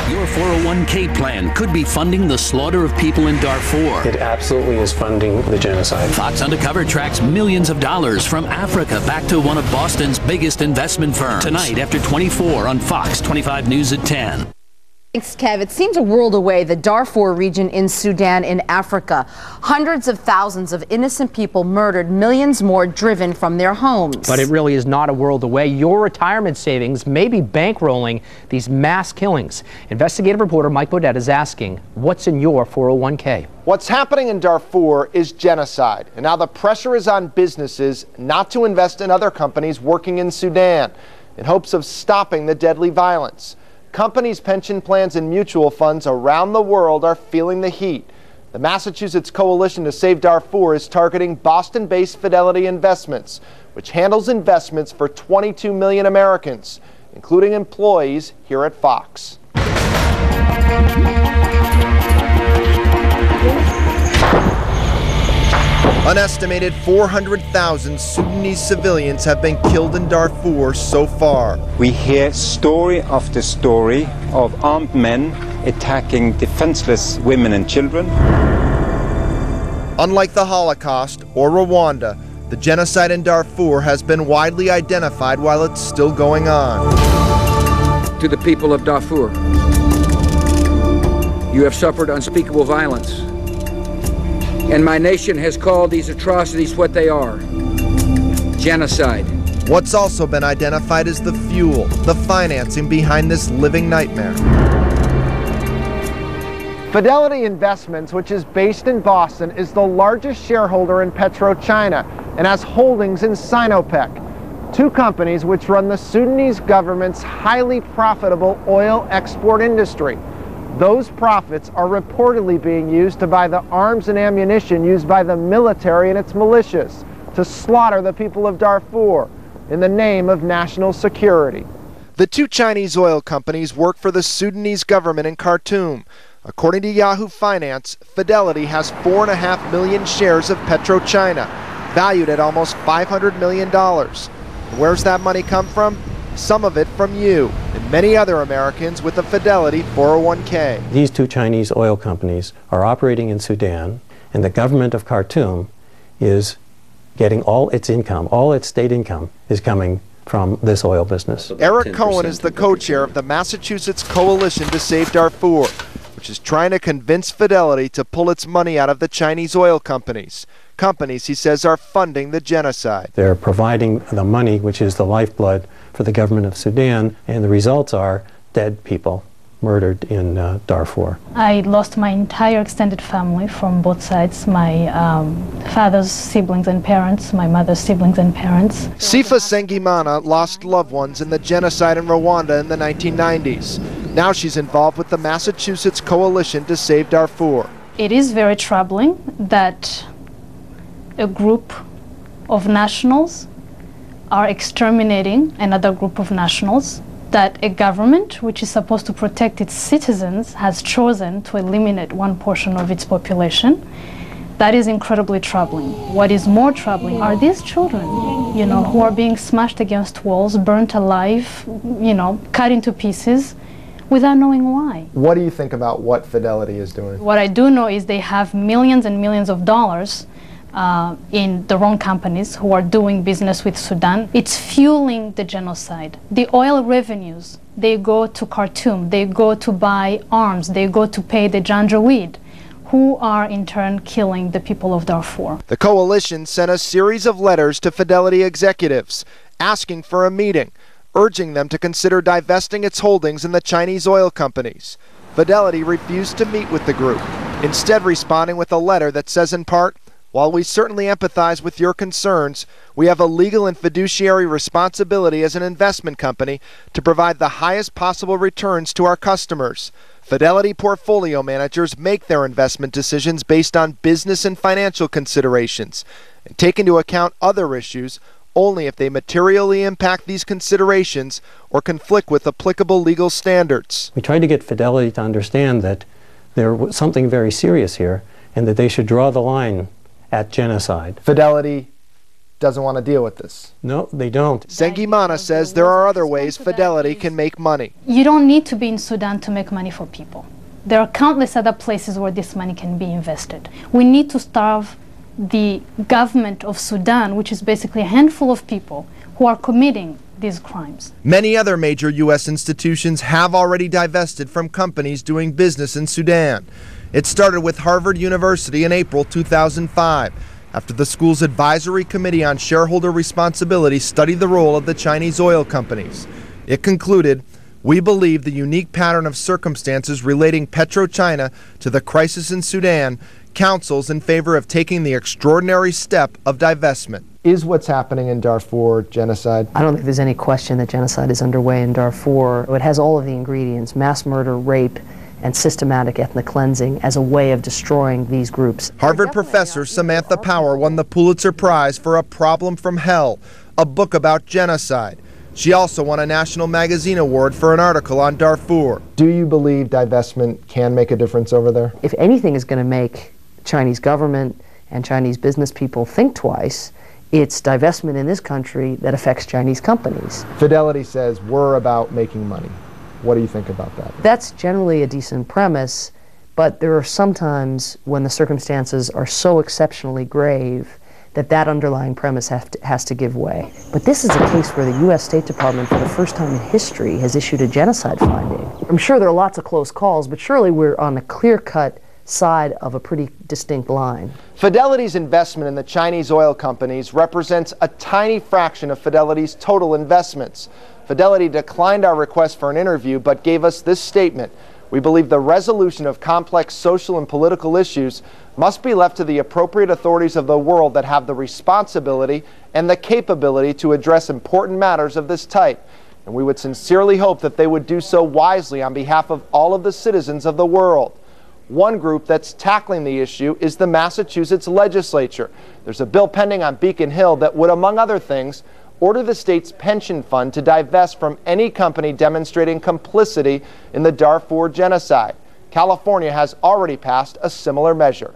Your 401k plan could be funding the slaughter of people in Darfur. It absolutely is funding the genocide. Fox Undercover tracks millions of dollars from Africa back to one of Boston's biggest investment firms. Tonight after 24 on Fox 25 News at 10. Thanks, Kev. It seems a world away, the Darfur region in Sudan in Africa. Hundreds of thousands of innocent people murdered, millions more driven from their homes. But it really is not a world away. Your retirement savings may be bankrolling these mass killings. Investigative reporter Mike Bodette is asking, what's in your 401k? What's happening in Darfur is genocide, and now the pressure is on businesses not to invest in other companies working in Sudan in hopes of stopping the deadly violence. Companies, pension plans, and mutual funds around the world are feeling the heat. The Massachusetts Coalition to Save Darfur is targeting Boston-based Fidelity Investments, which handles investments for 22 million Americans, including employees here at Fox. An estimated 400,000 Sudanese civilians have been killed in Darfur so far. We hear story after story of armed men attacking defenseless women and children. Unlike the Holocaust or Rwanda, the genocide in Darfur has been widely identified while it's still going on. To the people of Darfur, you have suffered unspeakable violence. And my nation has called these atrocities what they are: genocide. What's also been identified as the fuel, the financing behind this living nightmare. Fidelity Investments, which is based in Boston, is the largest shareholder in PetroChina and has holdings in Sinopec, two companies which run the Sudanese government's highly profitable oil export industry. Those profits are reportedly being used to buy the arms and ammunition used by the military and its militias to slaughter the people of Darfur in the name of national security. The two Chinese oil companies work for the Sudanese government in Khartoum. According to Yahoo Finance, Fidelity has 4.5 million shares of PetroChina, valued at almost $500 million. Where's that money come from? Some of it from you and many other Americans with a Fidelity 401k. These two Chinese oil companies are operating in Sudan, and the government of Khartoum is getting all its income, all its state income is coming from this oil business. Eric Cohen is the co-chair of the Massachusetts Coalition to Save Darfur, which is trying to convince Fidelity to pull its money out of the Chinese oil companies. Companies, he says, are funding the genocide. They're providing the money, which is the lifeblood for the government of Sudan, and the results are dead people murdered in Darfur. I lost my entire extended family from both sides, my father's siblings and parents, my mother's siblings and parents. Sifa Sengimana lost loved ones in the genocide in Rwanda in the 1990s. Now she's involved with the Massachusetts Coalition to Save Darfur. It is very troubling that a group of nationals are exterminating another group of nationals, that a government which is supposed to protect its citizens has chosen to eliminate one portion of its population. That is incredibly troubling. What is more troubling are these children, who are being smashed against walls, burnt alive, cut into pieces without knowing why. What do you think about what Fidelity is doing? What I do know is they have millions and millions of dollars in the wrong companies who are doing business with Sudan. It's fueling the genocide. The oil revenues, they go to Khartoum, they go to buy arms, they go to pay the Janjaweed, who are in turn killing the people of Darfur. The coalition sent a series of letters to Fidelity executives asking for a meeting, urging them to consider divesting its holdings in the Chinese oil companies. Fidelity refused to meet with the group, instead responding with a letter that says in part, "While we certainly empathize with your concerns, we have a legal and fiduciary responsibility as an investment company to provide the highest possible returns to our customers. Fidelity portfolio managers make their investment decisions based on business and financial considerations and take into account other issues only if they materially impact these considerations or conflict with applicable legal standards." We tried to get Fidelity to understand that there was something very serious here and that they should draw the line at genocide. Fidelity doesn't want to deal with this. No, they don't. Sengimana says there are other ways Fidelity can make money. You don't need to be in Sudan to make money for people. There are countless other places where this money can be invested. We need to starve the government of Sudan, which is basically a handful of people who are committing these crimes. Many other major U.S. institutions have already divested from companies doing business in Sudan. It started with Harvard University in April 2005, after the school's advisory committee on shareholder responsibility studied the role of the Chinese oil companies. It concluded, "We believe the unique pattern of circumstances relating PetroChina to the crisis in Sudan counsels in favor of taking the extraordinary step of divestment." Is what's happening in Darfur genocide? I don't think there's any question that genocide is underway in Darfur. It has all of the ingredients: mass murder, rape, and systematic ethnic cleansing as a way of destroying these groups. Harvard professor Samantha Power won the Pulitzer Prize for A Problem from Hell, a book about genocide. She also won a National Magazine Award for an article on Darfur. Do you believe divestment can make a difference over there? If anything is going to make Chinese government and Chinese business people think twice, it's divestment in this country that affects Chinese companies. Fidelity says we're about making money. What do you think about that? That's generally a decent premise, but there are sometimes when the circumstances are so exceptionally grave that that underlying premise has to give way. But this is a case where the U.S. State Department, for the first time in history, has issued a genocide finding. I'm sure there are lots of close calls, but surely we're on the clear-cut side of a pretty distinct line. Fidelity's investment in the Chinese oil companies represents a tiny fraction of Fidelity's total investments. Fidelity declined our request for an interview, but gave us this statement: "We believe the resolution of complex social and political issues must be left to the appropriate authorities of the world that have the responsibility and the capability to address important matters of this type. And we would sincerely hope that they would do so wisely on behalf of all of the citizens of the world." One group that's tackling the issue is the Massachusetts legislature. There's a bill pending on Beacon Hill that would, among other things, order the state's pension fund to divest from any company demonstrating complicity in the Darfur genocide. California has already passed a similar measure.